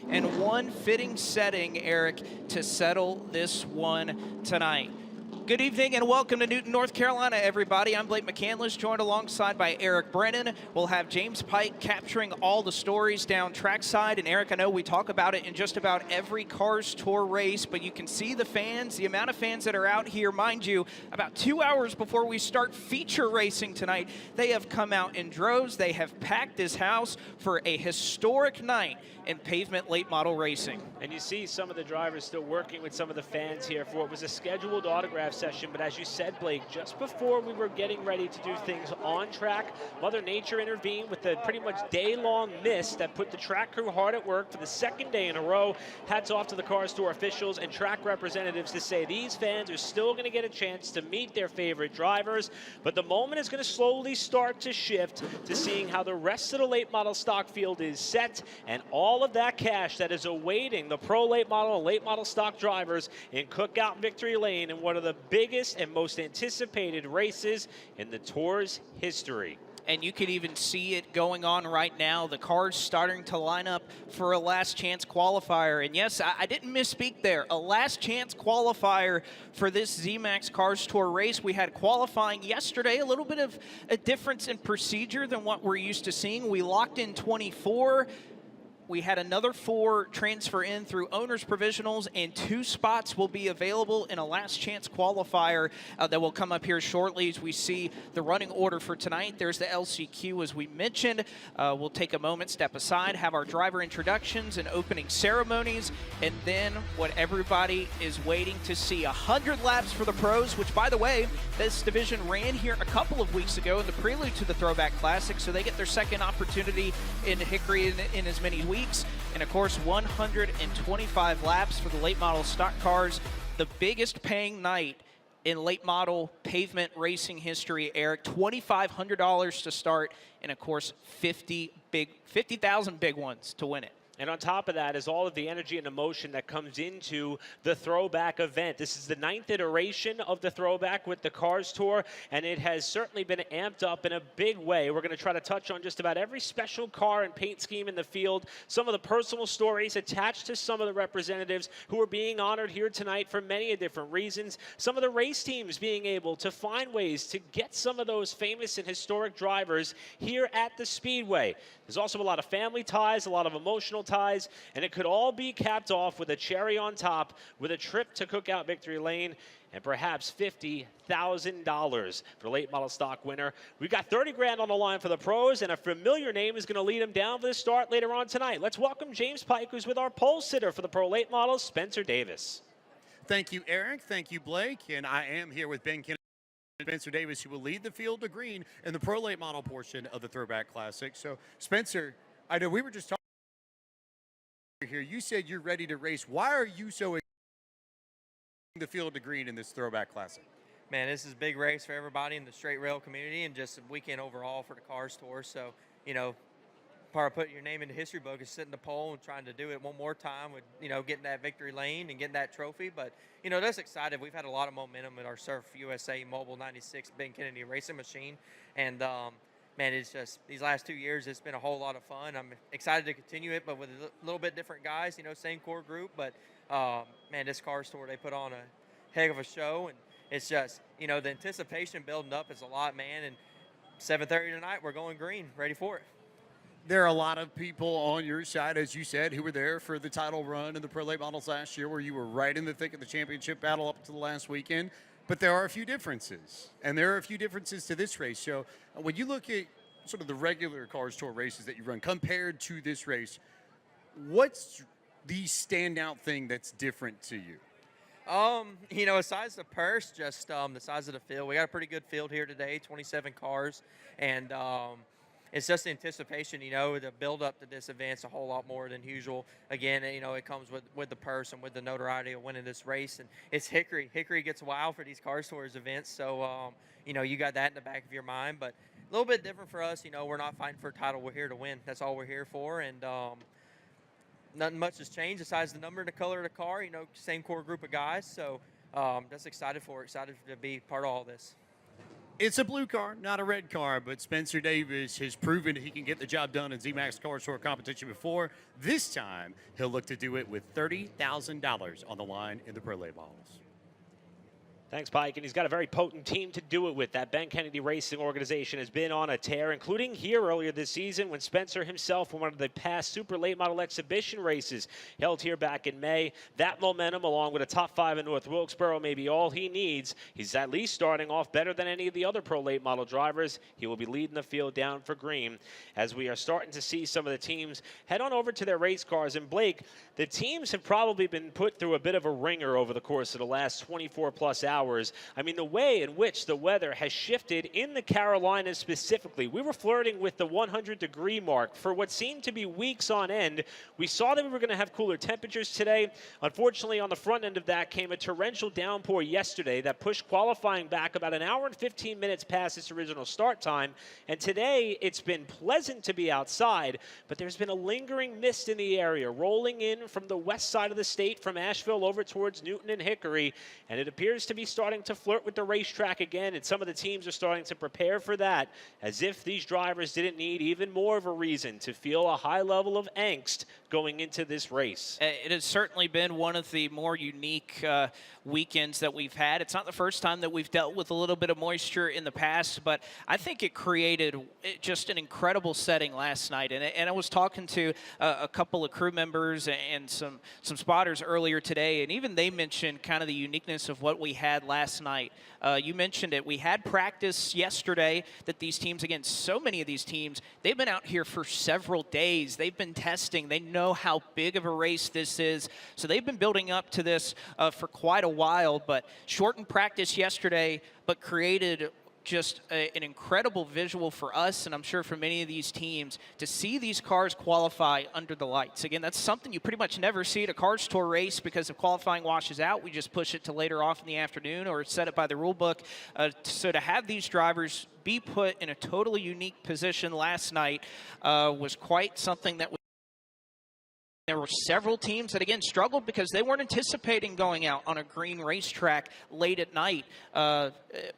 and one fitting setting, Eric, to settle this one tonight. Good evening and welcome to Newton, North Carolina, everybody. I'm Blake McCandless, joined alongside by Eric Brennan. We'll have James Pike capturing all the stories down trackside. And Eric, I know we talk about it in just about every Cars Tour race, but you can see the fans, the amount of fans that are out here. Mind you, about 2 hours before we start feature racing tonight, they have come out in droves. They have packed this house for a historic night in pavement late model racing. And you see some of the drivers still working with some of the fans here for what was a scheduled autograph session. But as you said, Blake, just before we were getting ready to do things on track, Mother Nature intervened with the pretty much day-long mist that put the track crew hard at work for the second day in a row. Hats off to the Cars Tour officials and track representatives to say these fans are still going to get a chance to meet their favorite drivers. But the moment is going to slowly start to shift to seeing how the rest of the late model stock field is set, and all of that cash that is awaiting the pro late model and late model stock drivers in Cookout Victory Lane in one of the biggest and most anticipated races in the Tour's history. And you can even see it going on right now. The cars starting to line up for a last chance qualifier. And yes, I didn't misspeak there. A last chance qualifier for this ZMAX Cars Tour race. We had qualifying yesterday, a little bit of a difference in procedure than what we're used to seeing. We locked in 24. We had another 4 transfer in through owners provisionals, and 2 spots will be available in a last chance qualifier that will come up here shortly as we see the running order for tonight. There's the LCQ as we mentioned. We'll take a moment, step aside, have our driver introductions and opening ceremonies, and then what everybody is waiting to see, 100 laps for the pros, which by the way, this division ran here a couple of weeks ago in the prelude to the Throwback Classic, so they get their second opportunity in Hickory in as many weeks. And of course, 125 laps for the late model stock cars. The biggest paying night in late model pavement racing history, Eric. $2,500 to start, and of course, 50,000 big ones to win it. And on top of that is all of the energy and emotion that comes into the Throwback event. This is the 9th iteration of the Throwback with the Cars Tour, and it has certainly been amped up in a big way. We're going to try to touch on just about every special car and paint scheme in the field, some of the personal stories attached to some of the representatives who are being honored here tonight for many different reasons, some of the race teams being able to find ways to get some of those famous and historic drivers here at the Speedway. There's also a lot of family ties, a lot of emotional ties, and it could all be capped off with a cherry on top with a trip to Cookout Victory Lane and perhaps $50,000 for late model stock winner. We've got 30 grand on the line for the pros, and a familiar name is going to lead them down for the start later on tonight. Let's welcome James Pike, who's with our pole sitter for the pro late models, Spencer Davis. Thank you, Eric. Thank you, Blake. And I am here with Ben Kennedy and Spencer Davis, who will lead the field to green in the pro late model portion of the Throwback Classic. So, Spencer, I know we were just talking here. You said you're ready to race. Why are you so excited the field to green in this Throwback Classic? Man, this is a big race for everybody in the straight rail community and just a weekend overall for the Cars Tour. So, you know, part of putting your name in the history book is sitting the pole and trying to do it one more time with, you know, getting that victory lane and getting that trophy. But, you know, that's excited. We've had a lot of momentum with our Surf USA Mobile 96 Ben Kennedy racing machine. And, man, it's just these last 2 years, it's been a whole lot of fun. I'm excited to continue it, but with a little bit different guys, you know, same core group. But, man, this Cars Tour, they put on a heck of a show. And it's just, you know, the anticipation building up is a lot, man. And 7:30 tonight, we're going green, ready for it. There are a lot of people on your side, as you said, who were there for the title run in the Pro Late Models last year, where you were right in the thick of the championship battle up to the last weekend. But there are a few differences, and there are a few differences to this race. So when you look at sort of the regular Cars Tour races that you run compared to this race, what's the standout thing that's different to you? You know, besides the purse, just the size of the field. We got a pretty good field here today, 27 cars, and it's just the anticipation, you know, the build up to this event's a whole lot more than usual. Again, you know, it comes with the purse and with the notoriety of winning this race. And it's Hickory. Hickory gets wild for these Cars Tours events. So, you know, you got that in the back of your mind. But a little bit different for us. You know, we're not fighting for a title. We're here to win. That's all we're here for. And nothing much has changed besides the number and the color of the car. You know, same core group of guys. So just excited to be part of all this. It's a blue car, not a red car, but Spencer Davis has proven he can get the job done in ZMAX Cars Tour competition before. This time, he'll look to do it with $30,000 on the line in the Pro Late Models. Thanks, Pike, and he's got a very potent team to do it with. That Ben Kennedy Racing organization has been on a tear, including here earlier this season when Spencer himself won one of the past super late model exhibition races held here back in May. That momentum, along with a top 5 in North Wilkesboro, may be all he needs. He's at least starting off better than any of the other pro late model drivers. He will be leading the field down for green as we are starting to see some of the teams head on over to their race cars. And Blake, the teams have probably been put through a bit of a ringer over the course of the last 24-plus hours. I mean, the way in which the weather has shifted in the Carolinas specifically. We were flirting with the 100-degree mark for what seemed to be weeks on end. We saw that we were going to have cooler temperatures today. Unfortunately, on the front end of that came a torrential downpour yesterday that pushed qualifying back about an hour and 15 minutes past its original start time. And today, it's been pleasant to be outside, but there's been a lingering mist in the area, rolling in from the west side of the state, from Asheville over towards Newton and Hickory, and it appears to be starting to flirt with the racetrack again, and some of the teams are starting to prepare for that, as if these drivers didn't need even more of a reason to feel a high level of angst going into this race. It has certainly been one of the more unique weekends that we've had. It's not the first time that we've dealt with a little bit of moisture in the past, but I think it created just an incredible setting last night. And I was talking to a couple of crew members and some spotters earlier today, and even they mentioned kind of the uniqueness of what we had last night. You mentioned it. We had practice yesterday that these teams, again, so many of these teams, they've been out here for several days. They've been testing. They know how big of a race this is. So they've been building up to this for quite a while, but shortened practice yesterday, but created just an incredible visual for us, and I'm sure for many of these teams, to see these cars qualify under the lights. Again, that's something you pretty much never see at a Cars Tour race, because if qualifying washes out, we just push it to later off in the afternoon or set it by the rule book. So to have these drivers be put in a totally unique position last night was quite something that there were several teams that, again, struggled because they weren't anticipating going out on a green racetrack late at night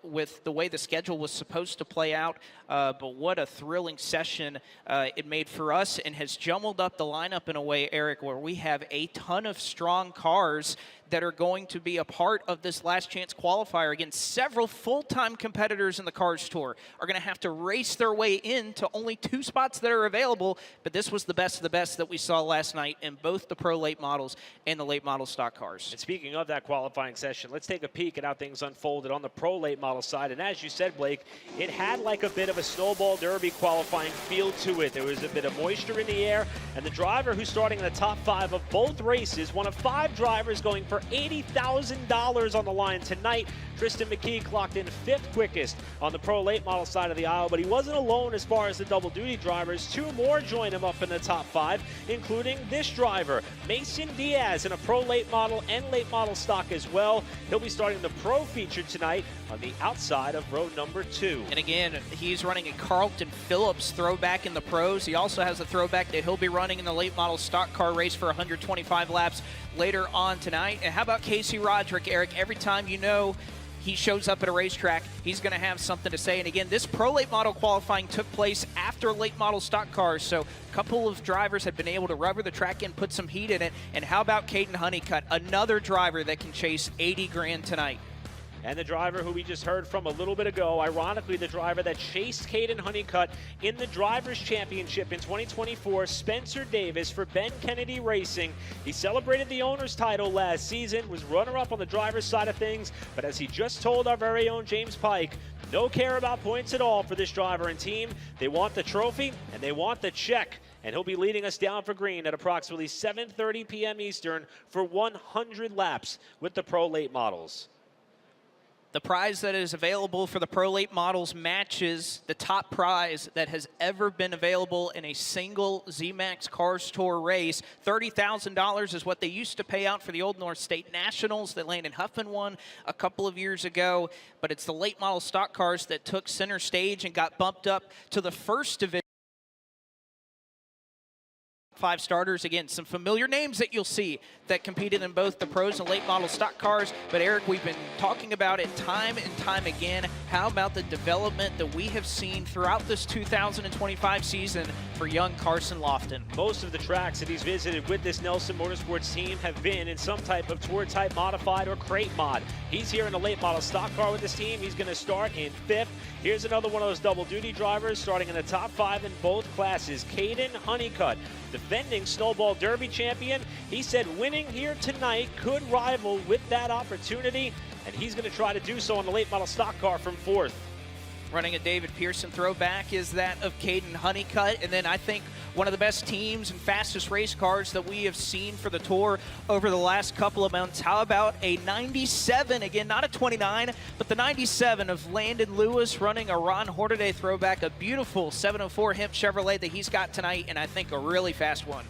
with the way the schedule was supposed to play out. But what a thrilling session it made for us, and has jumbled up the lineup in a way, Eric, where we have a ton of strong cars that are going to be a part of this last chance qualifier. Again, several full-time competitors in the Cars Tour are going to have to race their way into only 2 spots that are available, but this was the best of the best that we saw last night in both the Pro Late Models and the Late Model stock cars. And speaking of that qualifying session, let's take a peek at how things unfolded on the Pro Late Model side. And as you said, Blake, it had like a bit of a snowball derby qualifying feel to it. There was a bit of moisture in the air, and the driver who's starting in the top 5 of both races, one of 5 drivers going for $80,000 on the line tonight. Tristan McKee clocked in 5th quickest on the Pro Late Model side of the aisle, but he wasn't alone as far as the double duty drivers. 2 more join him up in the top 5, including this driver, Mason Diaz, in a Pro Late Model and Late Model stock as well. He'll be starting the Pro feature tonight on the outside of row number 2. And again, he's running a Carlton Phillips Throwback in the pros. He also has a Throwback that he'll be running in the Late Model stock car race for 125 laps later on tonight. And how about Casey Roderick, Eric? Every time he shows up at a racetrack, he's going to have something to say. And again, this Pro Late Model qualifying took place after Late Model stock cars, so a couple of drivers have been able to rubber the track and put some heat in it. And how about Caden Honeycutt, another driver that can chase 80 grand tonight? And the driver who we just heard from a little bit ago, ironically the driver that chased Caden Honeycutt in the Drivers' Championship in 2024, Spencer Davis for Ben Kennedy Racing. He celebrated the owner's title last season, was runner-up on the driver's side of things, but as he just told our very own James Pike, no care about points at all for this driver and team. They want the trophy, and they want the check. And he'll be leading us down for green at approximately 7:30 p.m. Eastern for 100 laps with the Pro Late Models. The prize that is available for the Pro Late Models matches the top prize that has ever been available in a single ZMAX Cars Tour race. $30,000 is what they used to pay out for the Old North State Nationals that Landon Huffman won a couple of years ago. But it's the Late Model stock cars that took center stage and got bumped up to the first division 5 starters. Again, some familiar names that you'll see that competed in both the pros and late model stock cars. But Eric, we've been talking about it time and time again. How about the development that we have seen throughout this 2025 season for young Carson Lofton? Most of the tracks that he's visited with this Nelson Motorsports team have been in some type of tour type modified or crate mod. He's here in a late model stock car with this team. He's going to start in 5th. Here's another one of those double duty drivers starting in the top 5 in both classes. Caden Honeycutt, defending Snowball Derby champion. He said winning here tonight could rival with that opportunity, and he's going to try to do so on the late model stock car from 4th. Running a David Pearson throwback is that of Caden Honeycutt. And then I think one of the best teams and fastest race cars that we have seen for the Tour over the last couple of months. How about a 97, again, not a 29, but the 97 of Landon Lewis running a Ron Hornaday throwback, a beautiful 704 Hemp Chevrolet that he's got tonight, and I think a really fast one.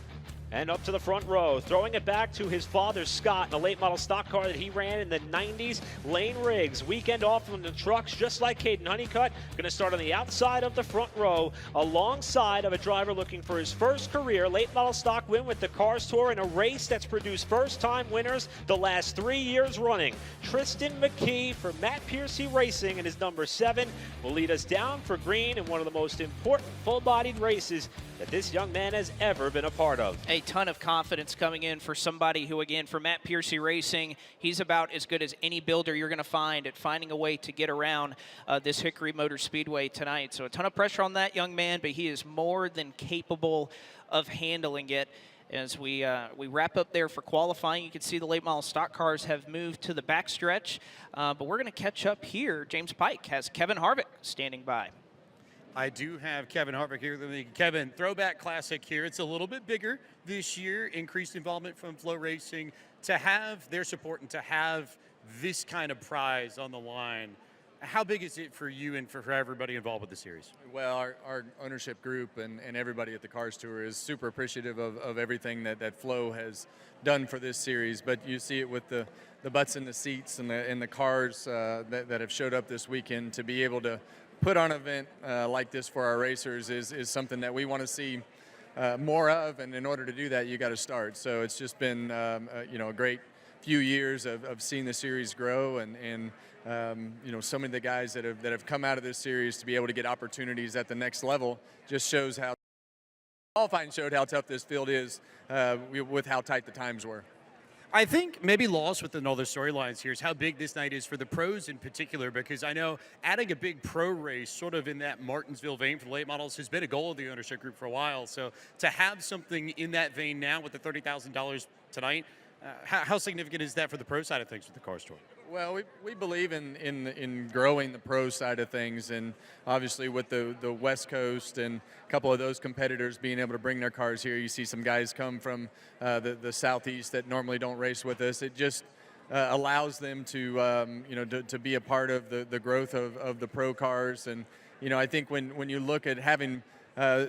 And up to the front row, throwing it back to his father, Scott, in a late model stock car that he ran in the 90s. Lane Riggs, weekend off on the trucks, just like Caden Honeycutt. Going to start on the outside of the front row, alongside of a driver looking for his first career late model stock win with the Cars Tour in a race that's produced first-time winners the last 3 years running. Tristan McKee for Matt Piercy Racing and his number 7 will lead us down for green in one of the most important full-bodied races that this young man has ever been a part of. A ton of confidence coming in for somebody who, again, for Matt Piercy Racing, he's about as good as any builder you're going to find at finding a way to get around this Hickory Motor Speedway tonight. So a ton of pressure on that young man, but he is more than capable of handling it. As we wrap up there for qualifying, you can see the late model stock cars have moved to the backstretch, but we're going to catch up here. James Pike has Kevin Harvick standing by. I do have Kevin Harvick here with me. Kevin, Throwback Classic here. It's a little bit bigger this year, increased involvement from FloRacing. To have their support and to have this kind of prize on the line, how big is it for you and for everybody involved with the series? Well, our ownership group and everybody at the Cars Tour is super appreciative of everything that Flo has done for this series. But you see it with the butts in the seats and the cars that have showed up this weekend. To be able to put on an event like this for our racers is something that we want to see more of, and in order to do that, you got to start. So it's just been a great few years of seeing the series grow, and so many of the guys that have come out of this series to be able to get opportunities at the next level just shows how qualifying showed how tough this field is with how tight the times were. I think maybe lost within all the storylines here is how big this night is for the pros in particular, because I know adding a big pro race sort of in that Martinsville vein for the late models has been a goal of the ownership group for a while. So to have something in that vein now with the $30,000 tonight, how significant is that for the pro side of things with the Cars Tour? Well, we believe in growing the pro side of things, and obviously with the West Coast and a couple of those competitors being able to bring their cars here, you see some guys come from the Southeast that normally don't race with us. It just allows them to be a part of the growth of the pro cars. And I think when you look at having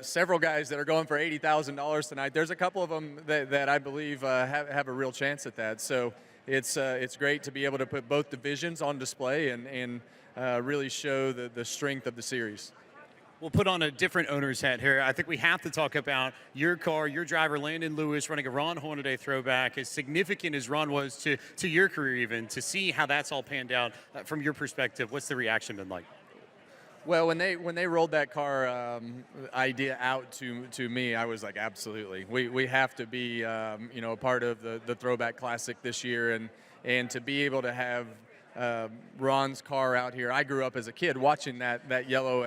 several guys that are going for $80,000 tonight, there's a couple of them that I believe have a real chance at that. So it's great to be able to put both divisions on display and really show the strength of the series. We'll put on a different owner's hat here. I think we have to talk about your car, your driver, Landon Lewis, running a Ron Hornaday throwback. As significant as Ron was to your career even, to see how that's all panned out from your perspective, what's the reaction been like? Well, when they rolled that car idea out to me, I was like, absolutely. We have to be a part of the Throwback Classic this year, and to be able to have Ron's car out here. I grew up as a kid watching that yellow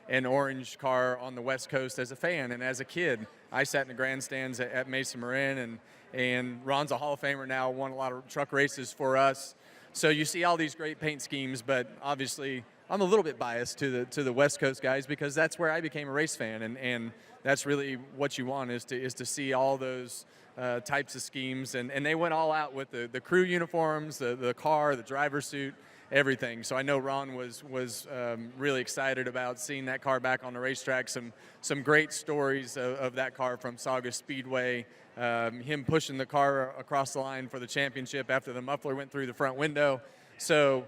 and orange car on the West Coast as a fan, and as a kid, I sat in the grandstands at Mesa Marin, and Ron's a Hall of Famer now, won a lot of truck races for us. So you see all these great paint schemes, but obviously I'm a little bit biased to the West Coast guys because that's where I became a race fan, and that's really what you want is to see all those types of schemes, and they went all out with the crew uniforms, the car, the driver suit, everything. So I know Ron was really excited about seeing that car back on the racetrack. Some great stories of that car from Saugus Speedway. Him pushing the car across the line for the championship after the muffler went through the front window. So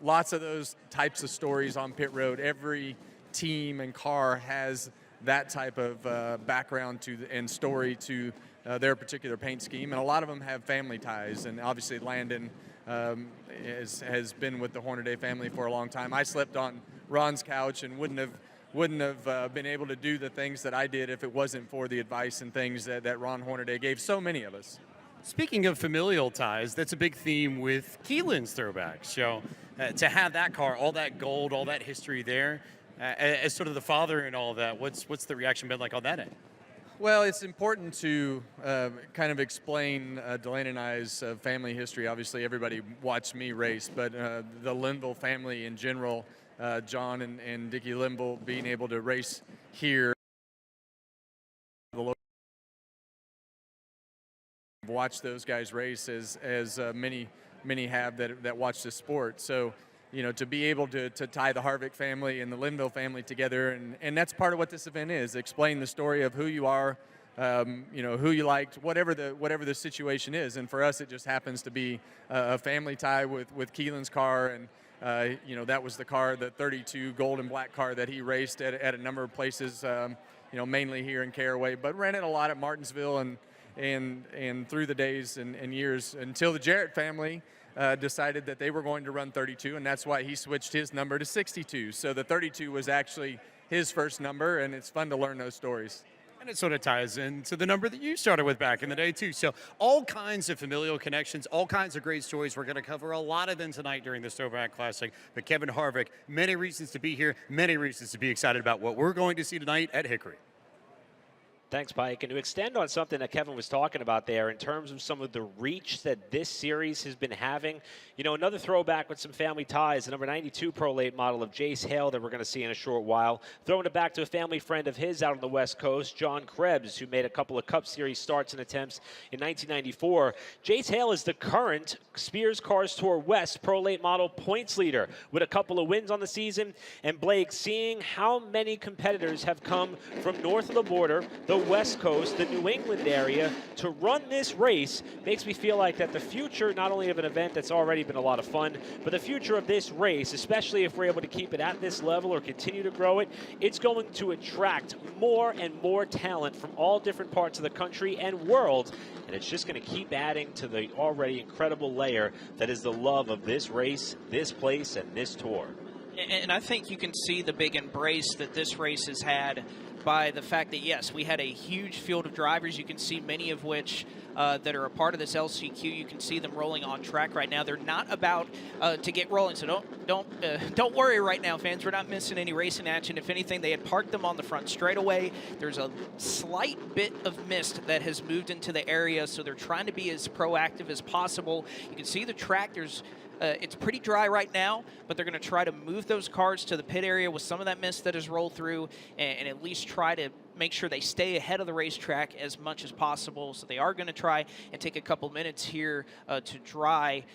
lots of those types of stories on pit road. Every team and car has that type of background and story to their particular paint scheme. And a lot of them have family ties. And obviously Landon has been with the Hornaday family for a long time. I slept on Ron's couch and wouldn't have been able to do the things that I did if it wasn't for the advice and things that Ron Hornaday gave so many of us. Speaking of familial ties, that's a big theme with Keelan's Throwback. So to have that car, all that gold, all that history there, as sort of the father and all that, what's the reaction been like on that end? Well, it's important to kind of explain Delaney and I's family history. Obviously, everybody watched me race, but the Linville family in general, John and Dickie Linville being able to race here, watch those guys race as many have that watch the sport. So, you know, to be able to tie the Harvick family and the Linville family together, and that's part of what this event is, explain the story of who you are, you know, who you liked, whatever the situation is. And for us, it just happens to be a family tie with Keelan's car, and you know, that was the car, the 32 gold and black car that he raced at a number of places, you know, mainly here in Caraway, but ran it a lot at Martinsville and through the days and years until the Jarrett family decided that they were going to run 32, and that's why he switched his number to 62. So the 32 was actually his first number, and it's fun to learn those stories. And it sort of ties into the number that you started with back in the day, too. So all kinds of familial connections, all kinds of great stories. We're going to cover a lot of them tonight during this Throwback Classic. But Kevin Harvick, many reasons to be here, many reasons to be excited about what we're going to see tonight at Hickory. Thanks, Pike. And to extend on something that Kevin was talking about there in terms of some of the reach that this series has been having, you know, another throwback with some family ties, the number 92 Pro Late model of Jace Hale that we're going to see in a short while. Throwing it back to a family friend of his out on the West Coast, John Krebs, who made a couple of Cup Series starts and attempts in 1994. Jace Hale is the current Spears Cars Tour West Pro Late model points leader with a couple of wins on the season. And Blake, seeing how many competitors have come from north of the border, the West Coast, the New England area, to run this race makes me feel like that the future, not only of an event that's already been a lot of fun, but the future of this race, especially if we're able to keep it at this level or continue to grow it, it's going to attract more and more talent from all different parts of the country and world, and it's just going to keep adding to the already incredible layer that is the love of this race, this place, and this tour. And I think you can see the big embrace that this race has had by the fact that, yes, we had a huge field of drivers. You can see many of which that are a part of this LCQ. You can see them rolling on track right now. They're not about to get rolling, so don't worry right now, fans. We're not missing any racing action. If anything, they had parked them on the front straightaway. There's a slight bit of mist that has moved into the area, so they're trying to be as proactive as possible. You can see the track. It's pretty dry right now, but they're going to try to move those cars to the pit area with some of that mist that has rolled through and at least try to make sure they stay ahead of the racetrack as much as possible. So they are going to try and take a couple minutes here to dry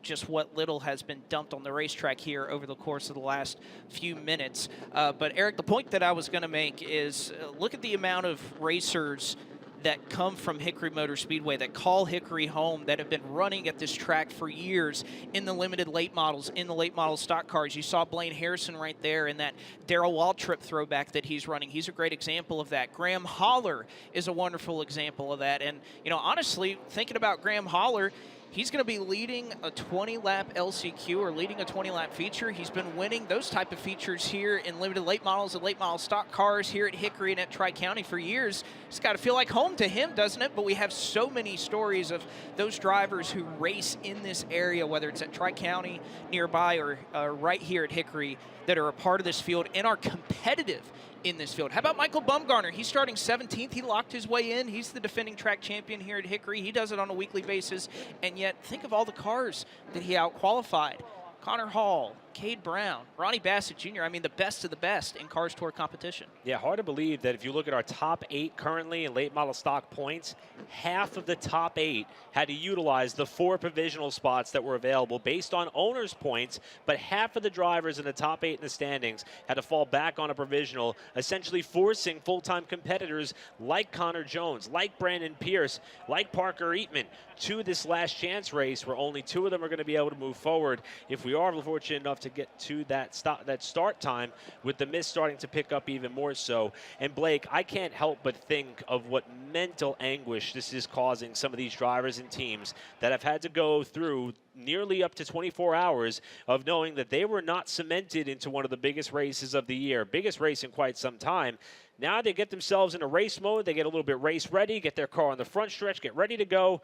just what little has been dumped on the racetrack here over the course of the last few minutes. But Eric, the point that I was going to make is look at the amount of racers that come from Hickory Motor Speedway, that call Hickory home, that have been running at this track for years in the limited late models, in the late model stock cars. You saw Blaine Harrison right there in that Darrell Waltrip throwback that he's running. He's a great example of that. Graham Holler is a wonderful example of that. And, you know, honestly, thinking about Graham Holler, he's going to be leading a 20-lap LCQ or leading a 20-lap feature. He's been winning those type of features here in limited late models and late model stock cars here at Hickory and at Tri-County for years. It's got to feel like home to him, doesn't it? But we have so many stories of those drivers who race in this area, whether it's at Tri-County nearby or right here at Hickory, that are a part of this field and are competitive in this field. How about Michael Bumgarner? He's starting 17th. He locked his way in. He's the defending track champion here at Hickory. He does it on a weekly basis, and yet think of all the cars that he out-qualified. Connor Hall, Cade Brown, Ronnie Bassett Jr., I mean, the best of the best in Cars Tour competition. Yeah, hard to believe that if you look at our top 8 currently in late model stock points, half of the top 8 had to utilize the 4 provisional spots that were available based on owners' points, but half of the drivers in the top 8 in the standings had to fall back on a provisional, essentially forcing full-time competitors like Connor Jones, like Brandon Pierce, like Parker Eatman to this last chance race where only 2 of them are going to be able to move forward. If we we are fortunate enough to get to that start time, with the mist starting to pick up even more so. And Blake, I can't help but think of what mental anguish this is causing some of these drivers and teams that have had to go through nearly up to 24 hours of knowing that they were not cemented into one of the biggest races of the year, biggest race in quite some time. Now they get themselves in a race mode, they get a little bit race ready, get their car on the front stretch, get ready to go.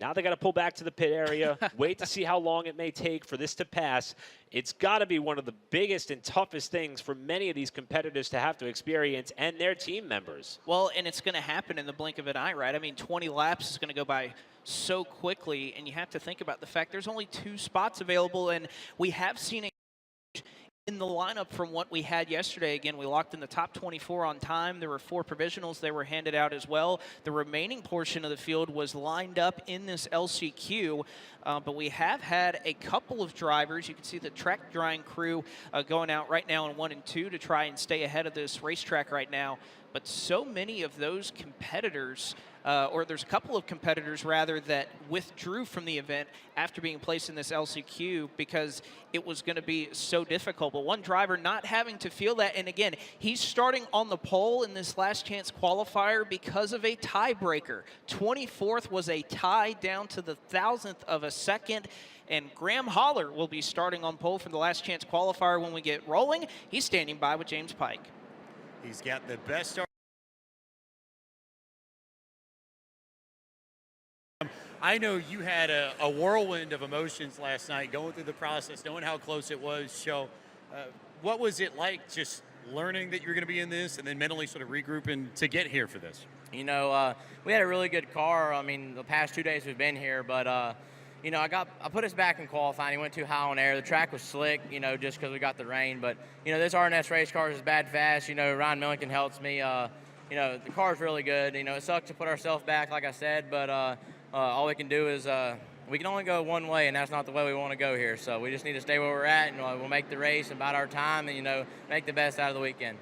Now they got to pull back to the pit area, wait to see how long it may take for this to pass. It's got to be one of the biggest and toughest things for many of these competitors to have to experience, and their team members. Well, and it's going to happen in the blink of an eye, right? I mean, 20 laps is going to go by so quickly, and you have to think about the fact there's only 2 spots available, and we have seen a in the lineup from what we had yesterday. Again, we locked in the top 24 on time. There were 4 provisionals. They were handed out as well. The remaining portion of the field was lined up in this LCQ, but we have had a couple of drivers. You can see the track drying crew going out right now in 1 and 2 to try and stay ahead of this racetrack right now. But so many of those competitors, or there's a couple of competitors rather, that withdrew from the event after being placed in this LCQ because it was going to be so difficult. But one driver not having to feel that, and again, he's starting on the pole in this last chance qualifier because of a tiebreaker. 24th was a tie down to the 1,000th of a second. And Graham Holler will be starting on pole for the last chance qualifier when we get rolling. He's standing by with James Pike. He's got the best start. I know you had a whirlwind of emotions last night going through the process, knowing how close it was. So what was it like just learning that you're going to be in this and then mentally sort of regrouping to get here for this? You know, we had a really good car. I mean, the past 2 days we've been here, but you know, I put us back in qualifying. He went too high on air. The track was slick, you know, just because we got the rain. But, you know, this RNS race car is bad fast. You know, Ryan Millington helps me. You know, the car's really good. You know, it sucks to put ourselves back, like I said, but all we can do is we can only go one way, and that's not the way we want to go here. So we just need to stay where we're at, and we'll make the race about our time and, you know, make the best out of the weekend.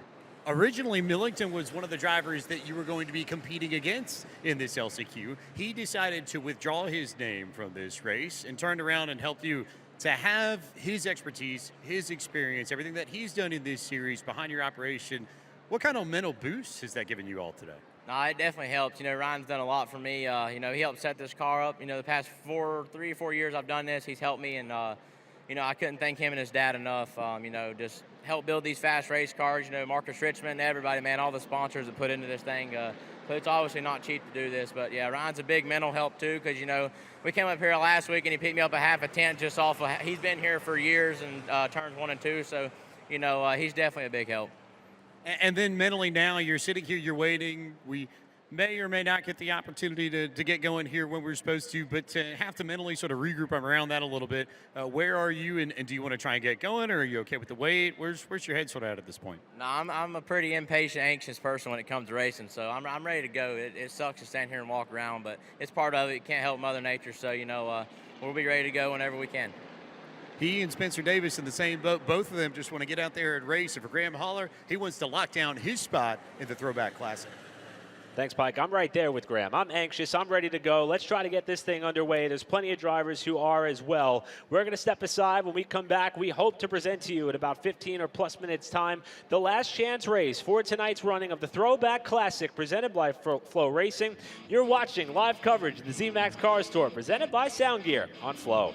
Originally, Millington was one of the drivers that you were going to be competing against in this LCQ. He decided to withdraw his name from this race and turned around and helped you to have his expertise, his experience, everything that he's done in this series behind your operation. What kind of mental boost has that given you all today? No, it definitely helps. You know, Ryan's done a lot for me. You know, he helped set this car up. You know, the past 3 or 4 years I've done this, he's helped me, and you know, I couldn't thank him and his dad enough. You know, just help build these fast race cars. You know, Marcus Richmond, everybody, man, all the sponsors that put into this thing. So it's obviously not cheap to do this, but yeah, Ryan's a big mental help too, because you know, we came up here last week and he picked me up a half a tent just off of. He's been here for years and turns 1 and 2, so you know, he's definitely a big help. And then mentally now, you're sitting here, you're waiting. We may or may not get the opportunity to get going here when we're supposed to, but to have to mentally sort of regroup around that a little bit. Where are you, and do you want to try and get going, or are you okay with the wait? Where's your head sort of at this point? No, I'm a pretty impatient, anxious person when it comes to racing, so I'm ready to go. It sucks to stand here and walk around, but it's part of it. You can't help Mother Nature, so you know, we'll be ready to go whenever we can. He and Spencer Davis in the same boat. Both of them just want to get out there and race. And for Graham Holler, he wants to lock down his spot in the Throwback Classic. Thanks, Pike. I'm right there with Graham. I'm anxious. I'm ready to go. Let's try to get this thing underway. There's plenty of drivers who are as well. We're going to step aside. When we come back, we hope to present to you in about 15 or plus minutes time the last chance race for tonight's running of the Throwback Classic presented by FloRacing. You're watching live coverage of the ZMAX Cars Tour presented by Sound Gear on Flo.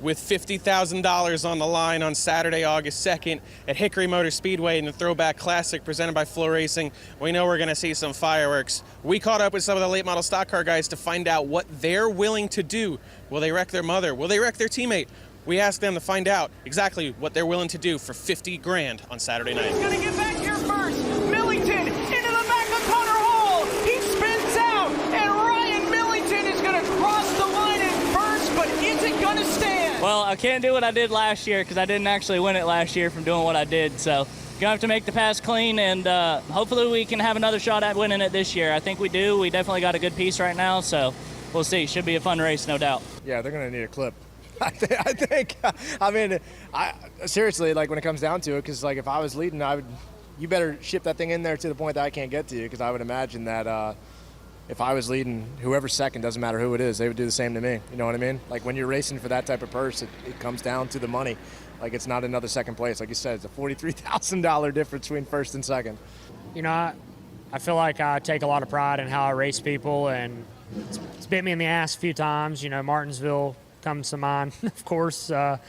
with $50,000 on the line on Saturday, August 2nd at Hickory Motor Speedway in the Throwback Classic presented by FloRacing. We know we're going to see some fireworks. We caught up with some of the late model stock car guys to find out what they're willing to do. Will they wreck their mother? Will they wreck their teammate? We asked them to find out exactly what they're willing to do for 50 grand on Saturday night. He's going to get back here first. Millington into the back of Connor Hall. He spins out, and Ryan Millington is going to cross the line in first, but is it going to stand? Well, I can't do what I did last year because I didn't actually win it last year from doing what I did. So gonna have to make the pass clean, and hopefully we can have another shot at winning it this year. I think we do. We definitely got a good piece right now, so we'll see. Should be a fun race, no doubt. Yeah, they're going to need a clip. I think. I mean, seriously, like when it comes down to it, because like if I was leading, you better ship that thing in there to the point that I can't get to you, because I would imagine that if I was leading, whoever's second, doesn't matter who it is, they would do the same to me. You know what I mean? Like when you're racing for that type of purse, it comes down to the money. Like it's not another second place. Like you said, it's a $43,000 difference between first and second. You know, I feel like I take a lot of pride in how I race people, and it's bit me in the ass a few times. You know, Martinsville comes to mind, of course. Had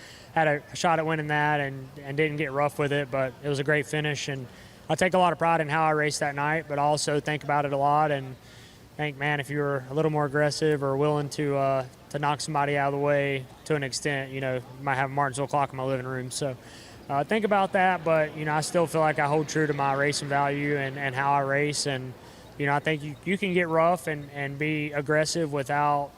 a shot at winning that and didn't get rough with it, but it was a great finish. And I take a lot of pride in how I raced that night, but I also think about it a lot and think, man, if you were a little more aggressive or willing to knock somebody out of the way to an extent, you know, you might have a Martinsville clock in my living room. So think about that, but, you know, I still feel like I hold true to my racing value and how I race. And, you know, I think you can get rough and be aggressive without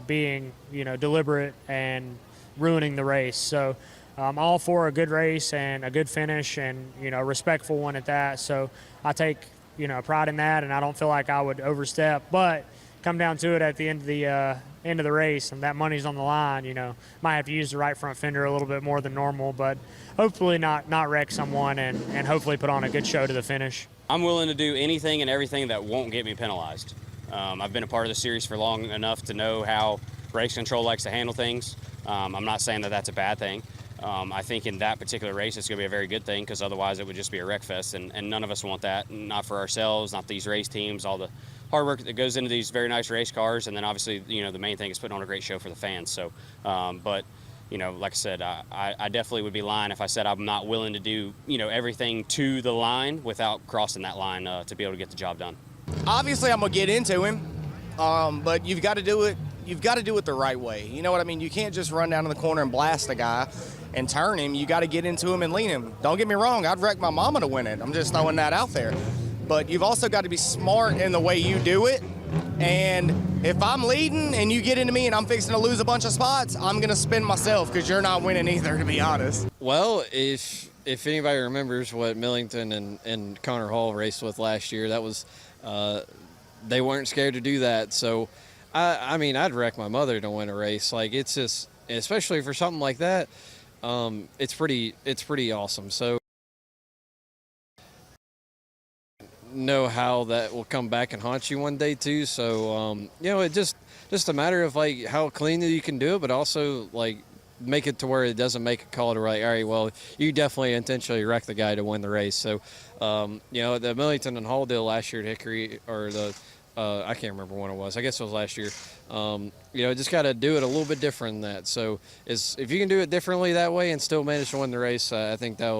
being, you know, deliberate and ruining the race. So I'm all for a good race and a good finish and, you know, a respectful one at that. So I take, you know, pride in that, and I don't feel like I would overstep. But come down to it at the end of the race, and that money's on the line, you know, might have to use the right front fender a little bit more than normal, but hopefully not wreck someone and hopefully put on a good show to the finish. I'm willing to do anything and everything that won't get me penalized. I've been a part of the series for long enough to know how race control likes to handle things. I'm not saying that that's a bad thing. I think in that particular race it's going to be a very good thing, because otherwise it would just be a wreck fest, and none of us want that, not for ourselves, not these race teams, all the hard work that goes into these very nice race cars, and then obviously, you know, the main thing is putting on a great show for the fans. So, but, you know, like I said, I definitely would be lying if I said I'm not willing to do, you know, everything to the line without crossing that line to be able to get the job done. Obviously, I'm gonna get into him, but you've got to do it. You've got to do it the right way. You know what I mean? You can't just run down in the corner and blast a guy and turn him. You got to get into him and lean him. Don't get me wrong. I'd wreck my mama to win it. I'm just throwing that out there. But you've also got to be smart in the way you do it. And if I'm leading and you get into me and I'm fixing to lose a bunch of spots, I'm gonna spin myself, because you're not winning either, to be honest. Well, if anybody remembers what Millington and Connor Hall raced with last year, that was they weren't scared to do that. So I mean, I'd wreck my mother to win a race. Like, it's just, especially for something like that, it's pretty awesome. So know how that will come back and haunt you one day too. So you know, it just a matter of like how cleanly you can do it, but also like make it to where it doesn't make a call to like, all right, well, you definitely intentionally wreck the guy to win the race. So you know, the Millington and Hall deal last year at Hickory, or the I can't remember when it was. I guess it was last year. You know, just got to do it a little bit different than that. So if you can do it differently that way and still manage to win the race, I think that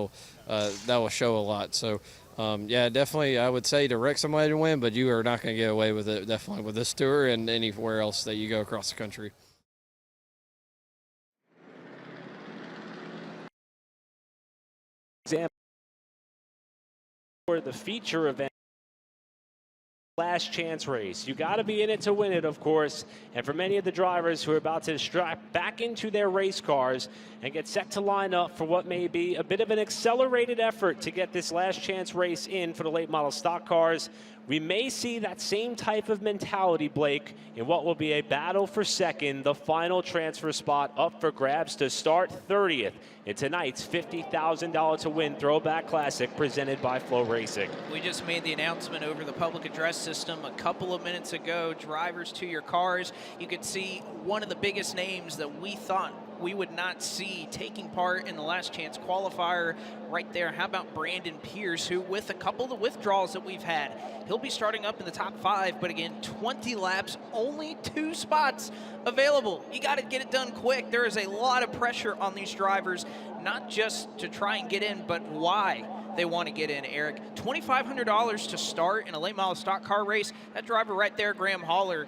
will show a lot. So yeah, definitely I would say to wreck somebody to win, but you are not going to get away with it, definitely with this tour and anywhere else that you go across the country. Example for the feature event. Last chance race. You got to be in it to win it, of course. And for many of the drivers who are about to strap back into their race cars and get set to line up for what may be a bit of an accelerated effort to get this last chance race in for the late model stock cars, we may see that same type of mentality, Blake, in what will be a battle for second, the final transfer spot up for grabs to start 30th in tonight's $50,000 to win Throwback Classic presented by FloRacing. We just made the announcement over the public address system a couple of minutes ago. Drivers to your cars. You could see one of the biggest names that we thought we would not see taking part in the last chance qualifier right there. How about Brandon Pierce, who with a couple of the withdrawals that we've had, he'll be starting up in the top 5, but again, 20 laps, only 2 spots available. You got to get it done quick. There is a lot of pressure on these drivers, not just to try and get in, but why they want to get in, Eric. $2,500 to start in a late model stock car race. That driver right there, Graham Haller,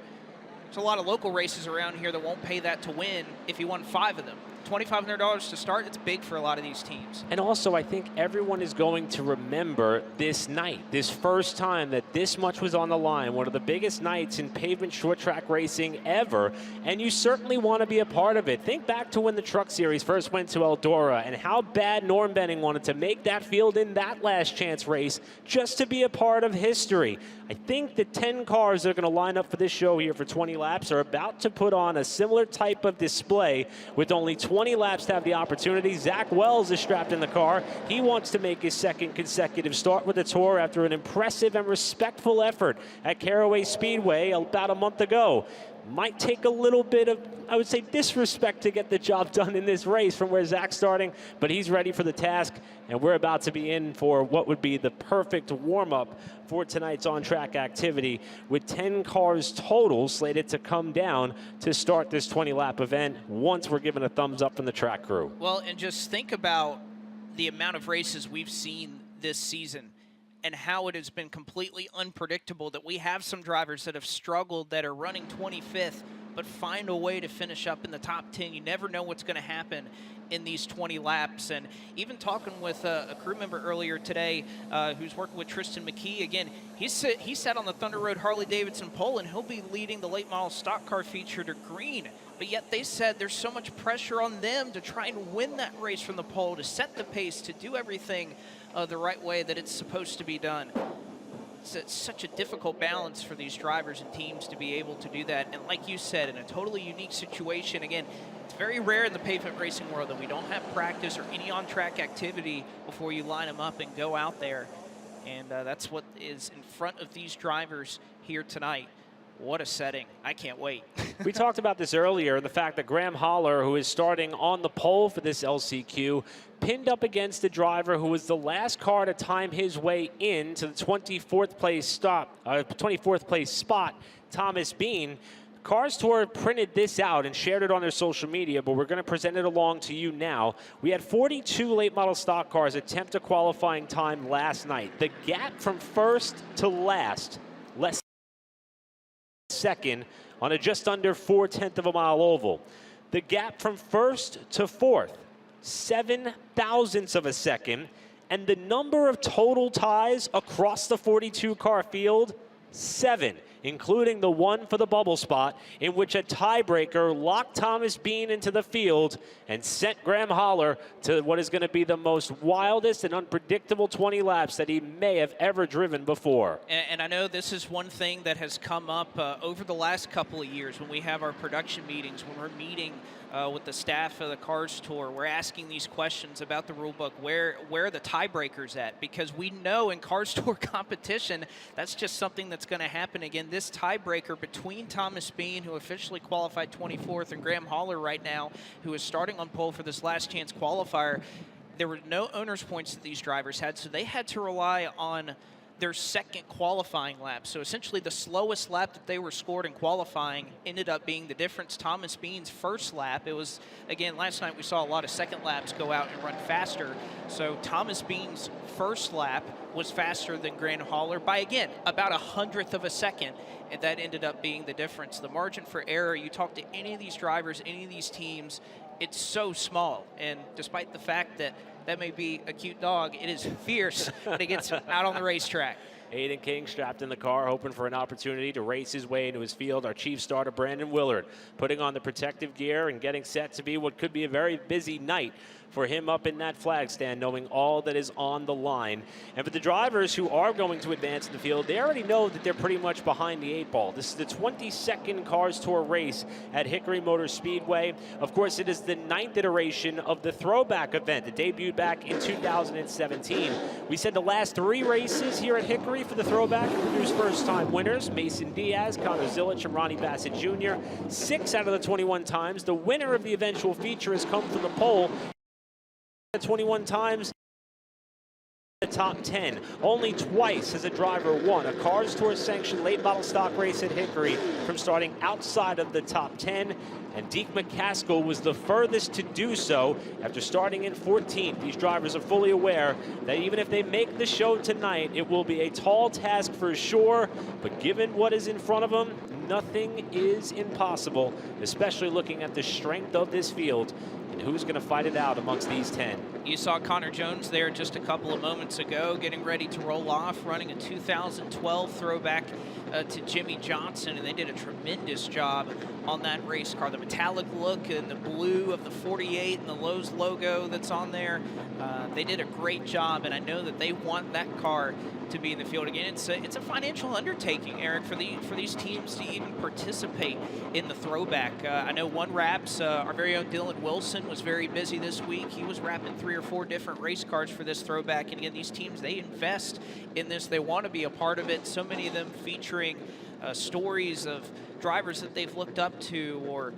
there's a lot of local races around here that won't pay that to win if he won 5 of them. $2,500 to start, it's big for a lot of these teams. And also, I think everyone is going to remember this night, this first time that this much was on the line, one of the biggest nights in pavement short track racing ever, and you certainly want to be a part of it. Think back to when the Truck Series first went to Eldora and how bad Norm Benning wanted to make that field in that last chance race just to be a part of history. I think the 10 cars that are going to line up for this show here for 20 laps are about to put on a similar type of display with only 20 laps to have the opportunity. Zach Wells is strapped in the car. He wants to make his second consecutive start with the Tour after an impressive and respectful effort at Caraway Speedway about a month ago. Might take a little bit of, I would say, disrespect to get the job done in this race from where Zach's starting, but he's ready for the task, and we're about to be in for what would be the perfect warm-up for tonight's on-track activity, with 10 cars total slated to come down to start this 20-lap event once we're given a thumbs up from the track crew. Well, and just think about the amount of races we've seen this season and how it has been completely unpredictable, that we have some drivers that have struggled that are running 25th but find a way to finish up in the top 10. You never know what's going to happen in these 20 laps. And even talking with a crew member earlier today who's working with Tristan McKee, again, he sat on the Thunder Road Harley-Davidson pole, and he'll be leading the late model stock car feature to green. But yet they said there's so much pressure on them to try and win that race from the pole, to set the pace, to do everything the right way that it's supposed to be done. It's such a difficult balance for these drivers and teams to be able to do that. And like you said, in a totally unique situation, again, it's very rare in the pavement racing world that we don't have practice or any on-track activity before you line them up and go out there. And that's what is in front of these drivers here tonight. What a setting. I can't wait. We talked about this earlier, the fact that Graham Haller, who is starting on the pole for this LCQ, pinned up against the driver who was the last car to time his way in to the 24th place spot, Thomas Bean. Cars Tour printed this out and shared it on their social media, but we're going to present it along to you now. We had 42 late model stock cars attempt a qualifying time last night. The gap from first to last, less second on a just under 4/10 of a mile oval. The gap from first to fourth, 7 thousandths of a second, and the number of total ties across the 42 car field, 7, including the one for the bubble spot, in which a tiebreaker locked Thomas Bean into the field and sent Graham Haller to what is going to be the most wildest and unpredictable 20 laps that he may have ever driven before. And I know this is one thing that has come up over the last couple of years when we have our production meetings, when we're meeting with the staff of the Cars Tour. We're asking these questions about the rule book, where are the tiebreakers at? Because we know in Cars Tour competition, that's just something that's going to happen. Again, this tiebreaker between Thomas Bean, who officially qualified 24th, and Graham Haller right now, who is starting on pole for this last chance qualifier, there were no owner's points that these drivers had, so they had to rely on their second qualifying lap. So essentially the slowest lap that they were scored in qualifying ended up being the difference. Thomas Bean's first lap, it was, again, last night we saw a lot of second laps go out and run faster. So Thomas Bean's first lap was faster than Graham Haller by, again, about 100th of a second. And that ended up being the difference. The margin for error, you talk to any of these drivers, any of these teams, it's so small. And despite the fact that that may be a cute dog, it is fierce when it gets out on the racetrack. Aiden King strapped in the car, hoping for an opportunity to race his way into his field. Our chief starter, Brandon Willard, putting on the protective gear and getting set to be what could be a very busy night for him up in that flag stand, knowing all that is on the line. And for the drivers who are going to advance in the field, they already know that they're pretty much behind the 8 ball. This is the 22nd Cars Tour race at Hickory Motor Speedway. Of course, it is the 9th iteration of the Throwback event. It debuted back in 2017. We said the last 3 races here at Hickory for the Throwback produced first-time winners: Mason Diaz, Connor Zilich, and Ronnie Bassett Jr. 6 out of the 21 times. The winner of the eventual feature has come from the pole 21 times. The top 10. Only twice has a driver won a Cars Tour sanctioned late model stock race at Hickory from starting outside of the top 10, and Deke McCaskill was the furthest to do so after starting in 14th. These drivers are fully aware that even if they make the show tonight, it will be a tall task for sure, but given what is in front of them, nothing is impossible, especially looking at the strength of this field and who's going to fight it out amongst these 10. You saw Connor Jones there just a couple of moments ago, getting ready to roll off, running a 2012 Throwback to Jimmy Johnson, and they did a tremendous job on that race car. The metallic look and the blue of the 48 and the Lowe's logo that's on there, they did a great job, and I know that they want that car to be in the field again. It's a financial undertaking, Eric, for these teams to even participate in the Throwback. I know One Wraps, our very own Dylan Wilson, was very busy this week. He was wrapping 3 or 4 different race cars for this Throwback, and again, these teams, they invest in this. They want to be a part of it. So many of them featuring stories of drivers that they've looked up to, or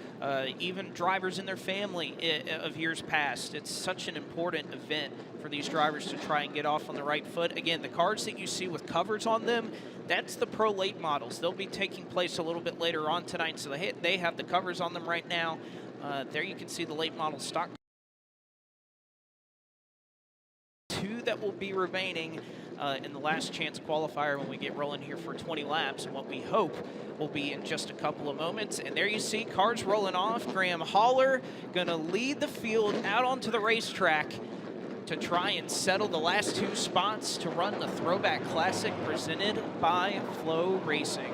even drivers in their family of years past. It's such an important event for these drivers to try and get off on the right foot. Again, the cars that you see with covers on them, that's the Pro Late models. They'll be taking place a little bit later on tonight, so they have the covers on them right now. There you can see the late model stock. 2 that will be remaining in the last chance qualifier when we get rolling here for 20 laps, and what we hope will be in just a couple of moments. And there you see cars rolling off. Graham Haller gonna lead the field out onto the racetrack to try and settle the last 2 spots to run the Throwback Classic presented by FloRacing.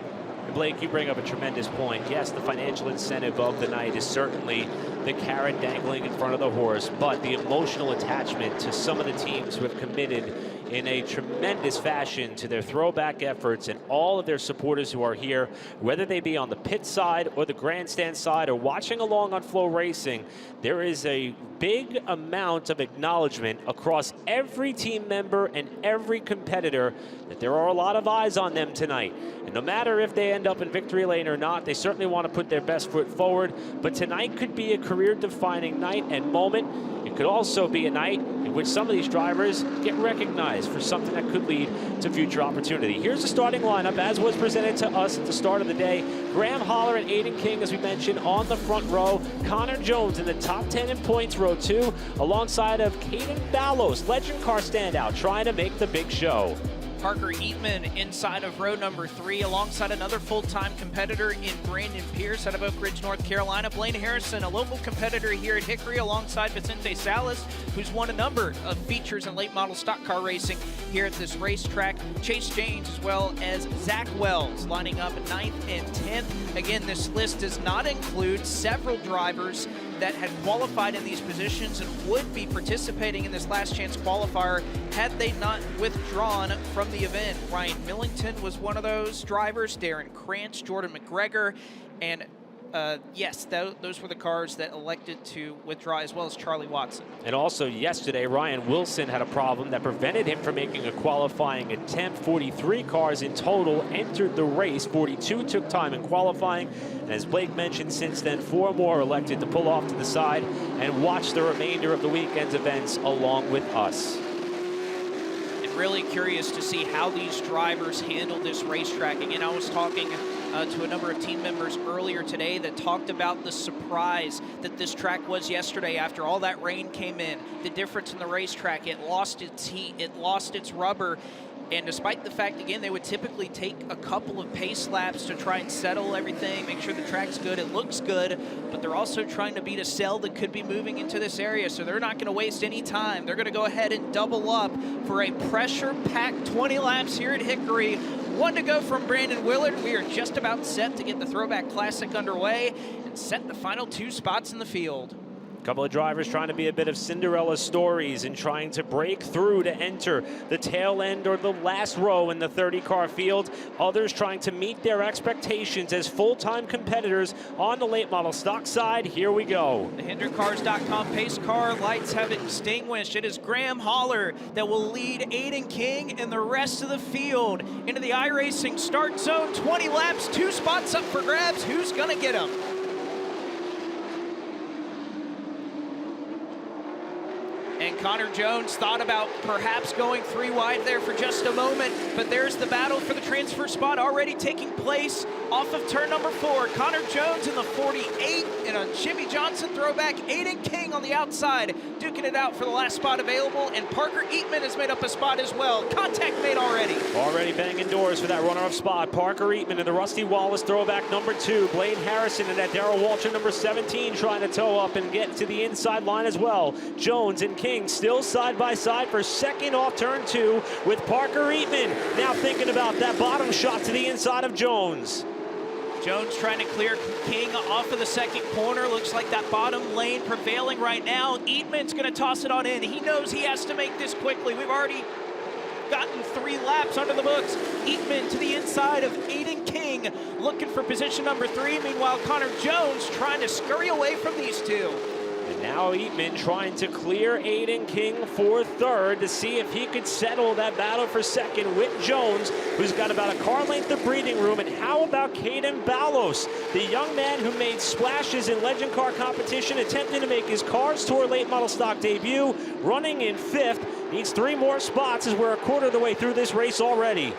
Blake, you bring up a tremendous point. Yes, the financial incentive of the night is certainly the carrot dangling in front of the horse, but the emotional attachment to some of the teams who have committed in a tremendous fashion to their Throwback efforts, and all of their supporters who are here, whether they be on the pit side or the grandstand side or watching along on FloRacing, there is a big amount of acknowledgement across every team member and every competitor that there are a lot of eyes on them tonight. And no matter if they end up in victory lane or not, they certainly want to put their best foot forward. But tonight could be a career-defining night and moment. It could also be a night in which some of these drivers get recognized for something that could lead to future opportunity. Here's the starting lineup as was presented to us at the start of the day. Graham Haller and Aiden King, as we mentioned, on the front row. Connor Jones in the top 10 in points, row 2, alongside of Caden Ballos, legend car standout, trying to make the big show. Parker Eatman inside of row number 3, alongside another full-time competitor in Brandon Pierce out of Oak Ridge, North Carolina. Blaine Harrison, a local competitor here at Hickory, alongside Vicente Salas, who's won a number of features in late model stock car racing here at this racetrack. Chase James, as well as Zach Wells, lining up at 9th and 10th. Again, this list does not include several drivers that had qualified in these positions and would be participating in this last chance qualifier had they not withdrawn from the event. Ryan Millington was one of those drivers, Darren Krantz, Jordan McGregor, and yes, those were the cars that elected to withdraw, as well as Charlie Watson. And also yesterday, Ryan Wilson had a problem that prevented him from making a qualifying attempt. 43 cars in total entered the race. 42 took time in qualifying. And as Blake mentioned, since then, 4 more elected to pull off to the side and watch the remainder of the weekend's events along with us. Really curious to see how these drivers handle this racetrack. Again, I was talking to a number of team members earlier today that talked about the surprise that this track was yesterday after all that rain came in. The difference in the racetrack, it lost its heat, it lost its rubber. And despite the fact, again, they would typically take a couple of pace laps to try and settle everything, make sure the track's good, it looks good, but they're also trying to beat a cell that could be moving into this area, so they're not going to waste any time. They're going to go ahead and double up for a pressure-packed 20 laps here at Hickory. 1 to go from Brandon Willard. We are just about set to get the Throwback Classic underway and set the final 2 spots in the field. Couple of drivers trying to be a bit of Cinderella stories and trying to break through to enter the tail end or the last row in the 30-car field. Others trying to meet their expectations as full-time competitors on the late model stock side. Here we go. The HendrickCars.com pace car lights have extinguished. It is Graham Holler that will lead Aiden King and the rest of the field into the iRacing start zone. 20 laps, 2 spots up for grabs. Who's gonna get them? And Connor Jones thought about perhaps going 3 wide there for just a moment, but there's the battle for the transfer spot already taking place off of turn number 4. Connor Jones in the 48 in a Jimmy Johnson throwback. Aiden King on the outside, duking it out for the last spot available, and Parker Eatman has made up a spot as well. Contact made already. Already banging doors for that runner-up spot. Parker Eatman in the Rusty Wallace throwback number 2. Blaine Harrison and that Darrell Walter number 17 trying to tow up and get to the inside line as well. Jones and King still side by side for second off turn 2 with Parker Eatman now thinking about that bottom shot to the inside of Jones. Jones trying to clear King off of the second corner. Looks like that bottom lane prevailing right now. Eatman's gonna toss it on in. He knows he has to make this quickly. We've already gotten 3 laps under the books. Eatman to the inside of Aiden King, looking for position number 3. Meanwhile, Connor Jones trying to scurry away from these two. And now Eatman trying to clear Aiden King for third to see if he could settle that battle for second with Jones, who's got about a car length of breathing room. And how about Caden Ballos, the young man who made splashes in Legend Car competition, attempting to make his Cars Tour late model stock debut, running in 5th. Needs 3 more spots as we're a quarter of the way through this race already.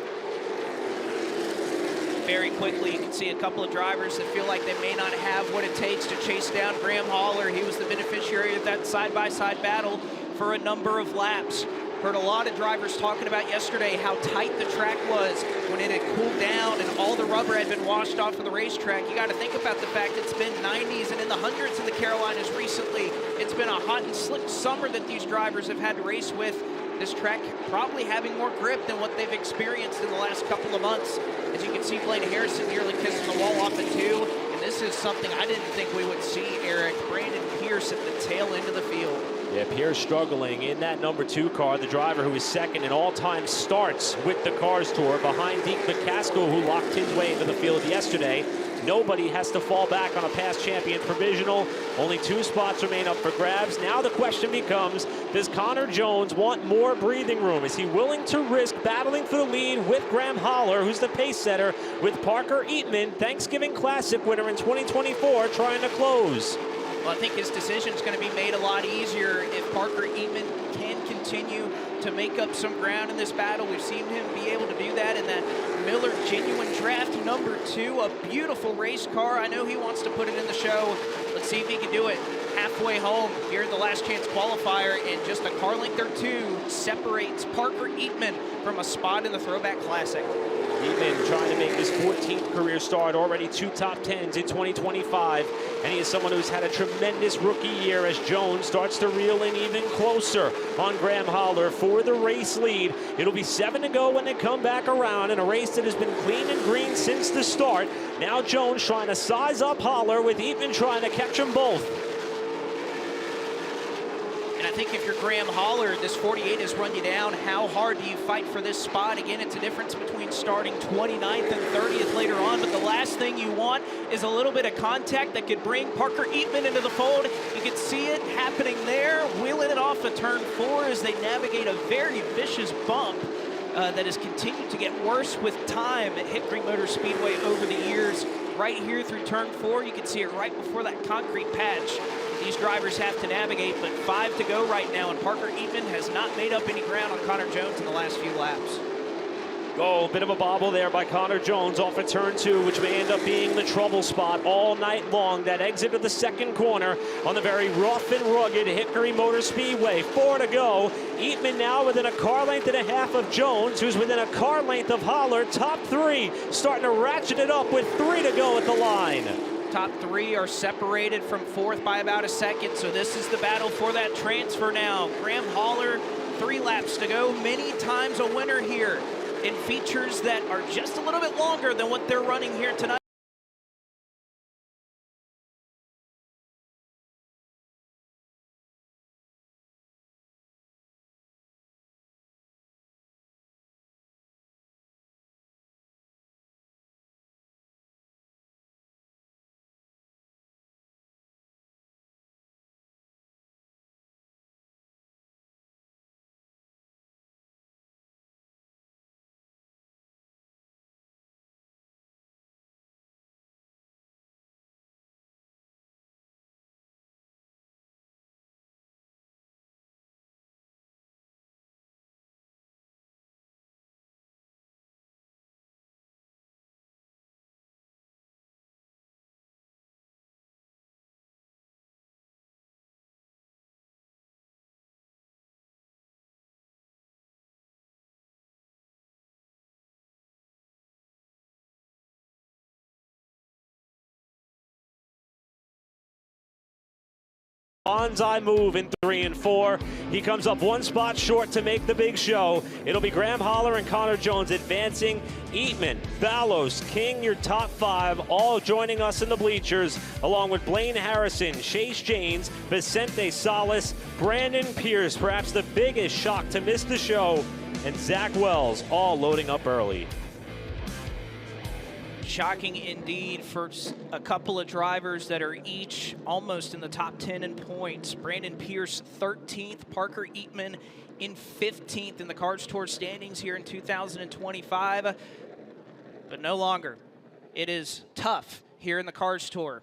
Very quickly, you can see a couple of drivers that feel like they may not have what it takes to chase down Graham Holler. He was the beneficiary of that side-by-side battle for a number of laps. Heard a lot of drivers talking about yesterday how tight the track was when it had cooled down and all the rubber had been washed off of the racetrack. You got to think about the fact it's been 90s and in the hundreds in the Carolinas recently. It's been a hot and slick summer that these drivers have had to race with. This track probably having more grip than what they've experienced in the last couple of months. As you can see, Blaine Harrison nearly kissing the wall off at 2. And this is something I didn't think we would see, Eric. Brandon Pierce at the tail end of the field. Yeah, Pierce struggling in that number 2 car, the driver who is second in all-time starts with the Cars Tour behind Deke McCaskill, who locked his way into the field yesterday. Nobody has to fall back on a past champion provisional. Only 2 spots remain up for grabs. Now the question becomes, does Connor Jones want more breathing room? Is he willing to risk battling for the lead with Graham Holler, who's the pace setter, with Parker Eatman, Thanksgiving Classic winner in 2024, trying to close? Well, I think his decision is going to be made a lot easier if Parker Eatman can continue to make up some ground in this battle. We've seen him be able to do that in that Miller Genuine Draft number 2, a beautiful race car. I know he wants to put it in the show. Let's see if he can do it. Halfway home here in the last chance qualifier, and just a car length or 2 separates Parker Eatman from a spot in the Throwback Classic. Eatman trying to make his 14th career start, already 2 top 10s in 2025, and he is someone who's had a tremendous rookie year as Jones starts to reel in even closer on Graham Holler for the race lead. It'll be 7 to go when they come back around in a race that has been clean and green since the start. Now Jones trying to size up Holler, with Eatman trying to catch them both. And I think if you're Graham Holler, this 48 has run you down. How hard do you fight for this spot? Again, it's a difference between starting 29th and 30th later on, but the last thing you want is a little bit of contact that could bring Parker Eatman into the fold. You can see it happening there, wheeling it off of turn 4 as they navigate a very vicious bump that has continued to get worse with time at Hickory Motor Speedway over the years. Right here through turn 4, you can see it right before that concrete patch these drivers have to navigate, but 5 to go right now, and Parker Eatman has not made up any ground on Connor Jones in the last few laps. Oh, bit of a bobble there by Connor Jones off of turn 2, which may end up being the trouble spot all night long. That exit of the second corner on the very rough and rugged Hickory Motor Speedway. 4 to go. Eatman now within a car length and a half of Jones, who's within a car length of Holler. Top 3 starting to ratchet it up with 3 to go at the line. Top 3 are separated from 4th by about a second, so this is the battle for that transfer now. Graham Holler, 3 laps to go, many times a winner here in features that are just a little bit longer than what they're running here tonight. bonsai move in 3 and 4. He comes up one spot short to make the big show. It'll be Graham Holler and Connor Jones advancing. Eatman, Ballos, King, your top 5, all joining us in the bleachers, along with Blaine Harrison, Chase Janes, Vicente Salas, Brandon Pierce, perhaps the biggest shock to miss the show, and Zach Wells, all loading up early. Shocking indeed for a couple of drivers that are each almost in the top 10 in points. Brandon Pierce 13th, Parker Eatman in 15th in the Cars Tour standings here in 2025. But no longer. It is tough here in the Cars Tour.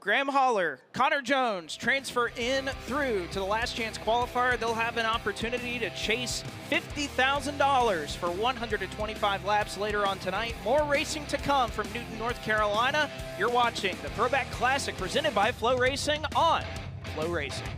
Graham Holler, Connor Jones transfer in through to the last chance qualifier. They'll have an opportunity to chase $50,000 for 125 laps later on tonight. More racing to come from Newton, North Carolina. You're watching the Throwback Classic presented by FloRacing on FloRacing.